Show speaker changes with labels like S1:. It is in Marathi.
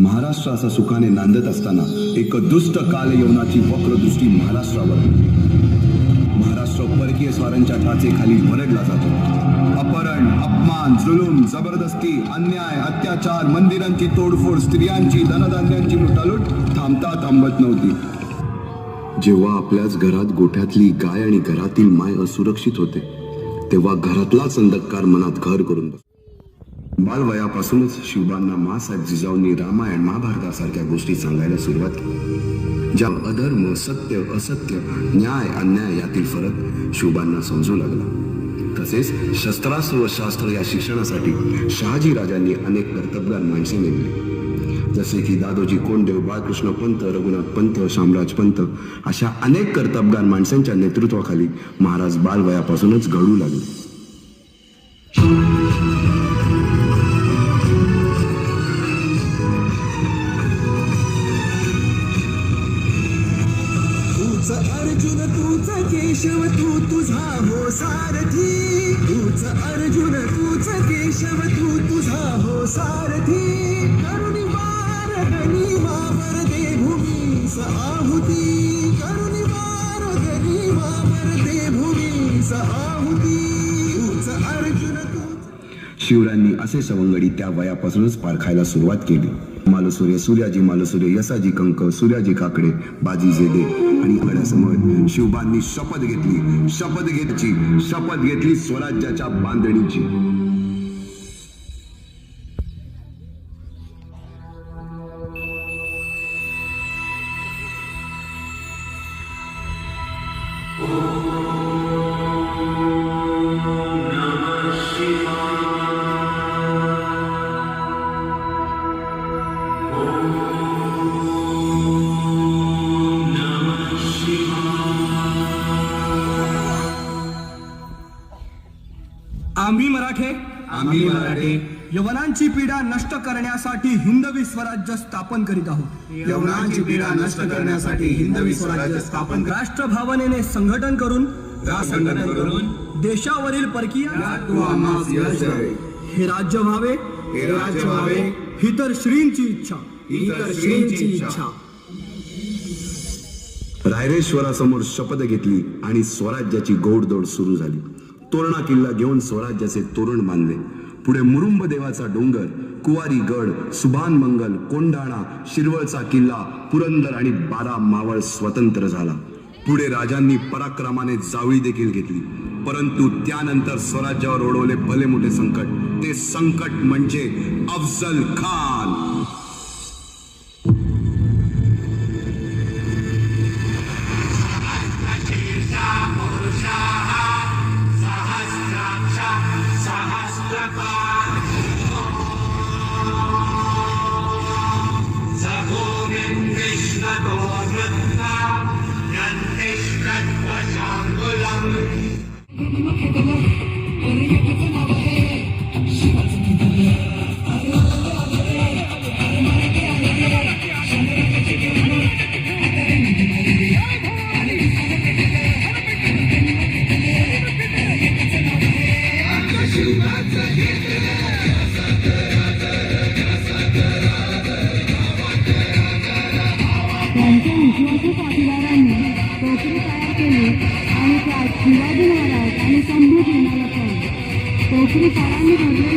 S1: महाराष्ट्र असा सुखाने नांदत असताना एक दुष्ट काल यवनाची वक्रदृष्टी महाराष्ट्रावर. महाराष्ट्र परकीय स्वारांच्या टाचेखाली भरडला जातो. अपहरण, अपमान, जुलूम, जबरदस्ती, अन्याय, अत्याचार, मंदिरांची तोडफोड, स्त्रियांची, धनधान्यांची लुटालूट थांबत नव्हती. जेव्हा आपल्याच घरात गोठ्यातली गाय आणि घरातील माय असुरक्षित होते, तेव्हा घरातलाच अंधकार मनात घर करून बसतो. बालवयापासूनच शिवबांना माँसाहेब जिजाऊंनी रामायण महाभारतासारख्या गोष्टी सांगायला सुरुवात केली. ज्या अधर्म, सत्य, असत्य, न्याय, अन्याय यातील फरक शिवबांना समजू लागला. तसेच शस्त्रास्त्र व शास्त्र या शिक्षणासाठी शहाजी राजांनी अनेक कर्तबगार माणसे नेमली. जसे की दादोजी कोंडदेव, बाळकृष्ण पंत, रघुनाथ पंत, शामराज पंत अशा अनेक कर्तबगार माणसांच्या नेतृत्वाखाली महाराज बालवयापासूनच घडू लागले.
S2: अर्जुन तूच केशव तू तुझा हो सारथी. तूच अर्जुन तूच केशव तू तुझा हो सारथी. करुणी वारगणी वावर दे भूमीस आहुती. करुणी वारगणी वावर दे भूमीस आहुती. तूच अर्जुन तूच.
S1: शिवरायांनी असे सवंगडी त्या वयापासूनच पारखायला सुरुवात केली. मालुसुरे, सूर्याजी मालुसुरे, यसाजी कंक, सूर्याजी काकडे, बाजी जेदे आणि गड्यासमोर शिवबांनी शपथ घेतली स्वराज्याच्या बांधणीची.
S3: आम्ही मराठे यवनांची पीडा नष्ट करण्यासाठी हिंदवी स्वराज्य स्थापन करीत आहोत.
S2: यवनांची पीडा नष्ट करण्यासाठी हिंदवी स्वराज्य स्थापन
S3: राष्ट्रभावनेने संघटन करून देशावरील परकीय हे राज्य व्हावे ही तर श्रींची इच्छा.
S1: रायरेश्वरासमोर शपथ घेतली आणि स्वराज्याची गोडदोड सुरू झाली. तोरणा किल्ला घेऊन स्वराज्याचे तोरण बांधले. पुढे मुरुंब देवाचा डोंगर, कुवारी गड, सुभान मंगल, कोंढाणा, शिरवळचा किल्ला, पुरंदर आणि 12 मावळ स्वतंत्र झाला. पुढे राजांनी पराक्रमाने जावळी देखील घेतली. परंतु त्यानंतर स्वराज्यावर ओढवले भले मोठे संकट. ते संकट म्हणजे अफजल खान.
S4: त्यांच्या विश्वासू साथीदारांनी टोकरी तयार केली आणि त्यात शिवाजी महाराज आणि संभाजी महाराज टोकरी तारांनी भरलेली